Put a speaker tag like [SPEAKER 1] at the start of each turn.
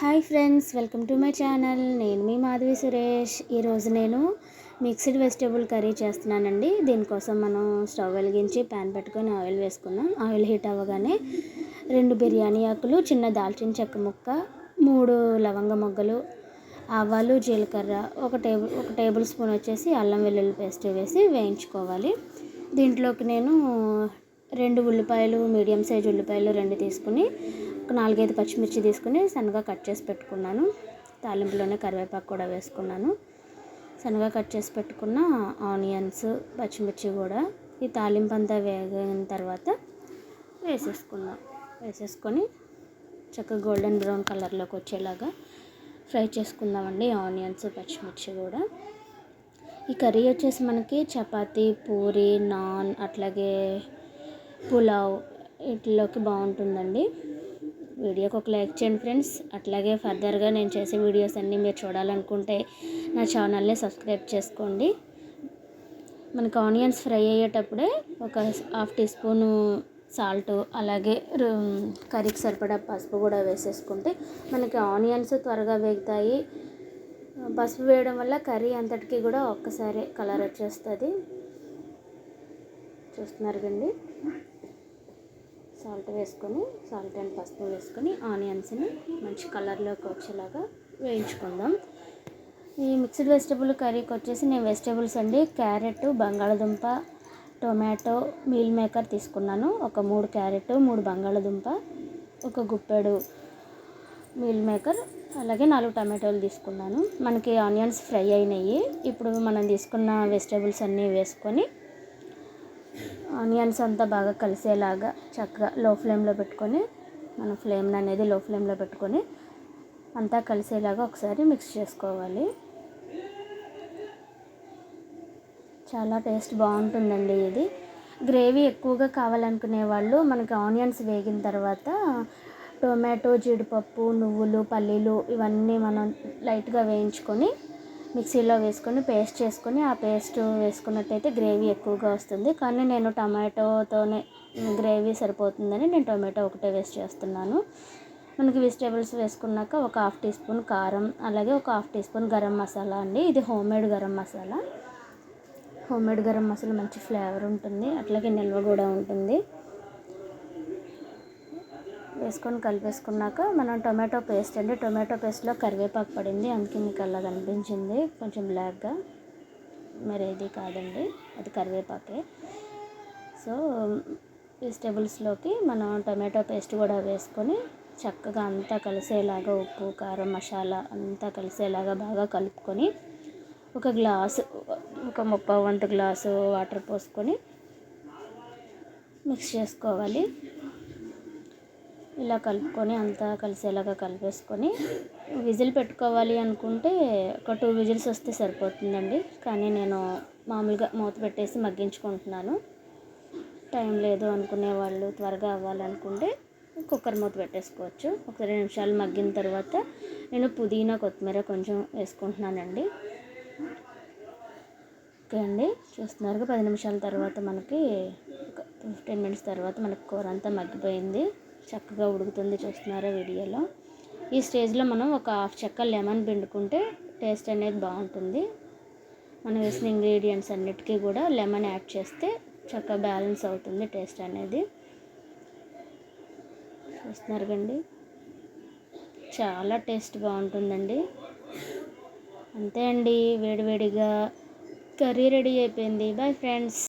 [SPEAKER 1] Hi friends, welcome to my channel. నేను మీ మాధవి సురేష్. ఈరోజు నేను మిక్స్డ్ వెజిటేబుల్ కర్రీ చేస్తున్నానండి. దీనికోసం మనం స్టవ్ వెలిగించి ప్యాన్ పెట్టుకొని ఆయిల్ వేసుకున్నాం. ఆయిల్ హీట్ అవ్వగానే 2 బిర్యానీ ఆకులు, చిన్న దాల్చిన చెక్క ముక్క, 3 లవంగ మొగ్గలు, ఆవాలు, జీలకర్ర, ఒక టేబుల్ స్పూన్ వచ్చేసి అల్లం వెల్లుల్లి పేస్ట్ వేసి వేయించుకోవాలి. దీంట్లోకి నేను 2 ఉల్లిపాయలు, మీడియం సైజ్ ఉల్లిపాయలు 2 తీసుకుని, ఒక 4-5 పచ్చిమిర్చి తీసుకుని సన్నగా కట్ చేసి పెట్టుకున్నాను. తాలింపులోనే కరివేపాకు కూడా వేసుకున్నాను. సన్నగా కట్ చేసి పెట్టుకున్న ఆనియన్స్, పచ్చిమిర్చి కూడా ఈ తాలింపు అంతా వేగిన తర్వాత వేసేసుకొని చక్కగా గోల్డెన్ బ్రౌన్ కలర్లోకి వచ్చేలాగా ఫ్రై చేసుకుందామండి ఆనియన్స్, పచ్చిమిర్చి కూడా. ఈ కర్రీ వచ్చేసి మనకి చపాతీ, పూరి, నాన్, అట్లాగే పులావ్ వీటిలోకి బాగుంటుందండి. వీడియోకి ఒక లైక్ చేయండి ఫ్రెండ్స్. అట్లాగే ఫర్దర్గా నేను చేసే వీడియోస్ అన్నీ మీరు చూడాలనుకుంటే నా ఛానల్ని సబ్స్క్రైబ్ చేసుకోండి. మనకు ఆనియన్స్ ఫ్రై అయ్యేటప్పుడే ఒక 1/2 టీ స్పూను సాల్ట్, అలాగే కర్రీకి సరిపడా పసుపు కూడా వేసేసుకుంటే మనకి ఆనియన్స్ త్వరగా వేగుతాయి. పసుపు వేయడం వల్ల కర్రీ అంతటికీ కూడా ఒక్కసారి కలర్ వచ్చేస్తుంది. చూస్తున్నారు కండి. సాల్ట్ అండ్ పసుపు వేసుకొని ఆనియన్స్ని మంచి కలర్లోకి వచ్చేలాగా వేయించుకుందాం. ఈ మిక్స్డ్ వెజిటేబుల్ కర్రీకి వచ్చేసి నేను వెజిటేబుల్స్ అండి క్యారెట్, బంగాళదుంప, టొమాటో, మీల్ మేకర్ తీసుకున్నాను. ఒక 3 క్యారెట్, 3 బంగాళదుంప, ఒక గుప్పెడు మీల్ మేకర్, అలాగే 4 టమాటోలు తీసుకున్నాను. మనకి ఆనియన్స్ ఫ్రై అయినాయి. ఇప్పుడు మనం తీసుకున్న వెజిటేబుల్స్ అన్నీ వేసుకొని ఆనియన్స్ అంతా బాగా కలిసేలాగా చక్కగా లో ఫ్లేమ్లో పెట్టుకొని, మనం ఫ్లేమ్ అనేది లో ఫ్లేమ్లో పెట్టుకొని అంతా కలిసేలాగా ఒకసారి మిక్స్ చేసుకోవాలి. చాలా టేస్ట్ బాగుంటుందండి ఇది. గ్రేవీ ఎక్కువగా కావాలనుకునే వాళ్ళు మనకి ఆనియన్స్ వేగిన తర్వాత టొమాటో, జీడిపప్పు, నువ్వులు, పల్లీలు ఇవన్నీ మనం లైట్గా వేయించుకొని మిక్సీలో వేసుకొని పేస్ట్ చేసుకొని ఆ పేస్ట్ వేసుకున్నట్టయితే గ్రేవీ ఎక్కువగా వస్తుంది. కానీ నేను టమాటోతోనే గ్రేవీ సరిపోతుందని నేను టొమాటో ఒకటే వేస్ట్ చేస్తున్నాను. మనకి వెజిటేబుల్స్ వేసుకున్నాక ఒక 1/2 టీ స్పూన్ కారం, అలాగే ఒక 1/2 టీ స్పూన్ గరం మసాలా అండి. ఇది హోమ్మేడ్ గరం మసాలా. హోమ్మేడ్ గరం మసాలా మంచి ఫ్లేవర్ ఉంటుంది, అట్లాగే నిల్వ కూడా ఉంటుంది. వేసుకొని కలిపేసుకున్నాక మనం టొమాటో పేస్ట్ అండి. టొమాటో పేస్ట్లో కరివేపాకు పడింది, అందుకే మీకు అలా కనిపించింది కొంచెం బ్లాక్గా. మరి ఏది కాదండి, అది కరివేపాకే. సో వెజిటేబుల్స్లోకి మనం టొమాటో పేస్ట్ కూడా వేసుకొని చక్కగా అంతా కలిసేలాగా ఉప్పు, కారం, మసాలా అంతా కలిసేలాగా బాగా కలుపుకొని ఒక 1/3 వంతు గ్లాసు వాటర్ పోసుకొని మిక్స్ చేసుకోవాలి. ఇలా కలుపుకొని అంతా కలిసేలాగా కలిపేసుకొని విజిల్ పెట్టుకోవాలి అనుకుంటే ఒక 2 విజిల్స్ వస్తే సరిపోతుందండి. కానీ నేను మామూలుగా మూత పెట్టేసి మగ్గించుకుంటున్నాను. టైం లేదు అనుకునే వాళ్ళు, త్వరగా అవ్వాలనుకుంటే కుక్కర్ మూత పెట్టేసుకోవచ్చు. ఒక 2 నిమిషాలు మగ్గిన తర్వాత నేను పుదీనా, కొత్తిమీర కొంచెం వేసుకుంటున్నానండి. ఓకే అండి, చూస్తున్నారుగా 10 నిమిషాల తర్వాత మనకి 15 మినిట్స్ తర్వాత మనకి కూర అంతా మగ్గిపోయింది, చక్కగా ఉడుకుతుంది. చూస్తున్నారా వీడియోలో. ఈ స్టేజ్లో మనం ఒక 1/2 చెక్క లెమన్ పిండుకుంటే టేస్ట్ అనేది బాగుంటుంది. మనం వేసిన ఇంగ్రీడియంట్స్ అన్నిటికీ కూడా లెమన్ యాడ్ చేస్తే చక్కగా బ్యాలెన్స్ అవుతుంది టేస్ట్ అనేది. చూస్తున్నారు కండి, చాలా టేస్ట్ బాగుంటుందండి. అంతే అండి, వేడివేడిగా కర్రీ రెడీ అయిపోయింది. Bye friends.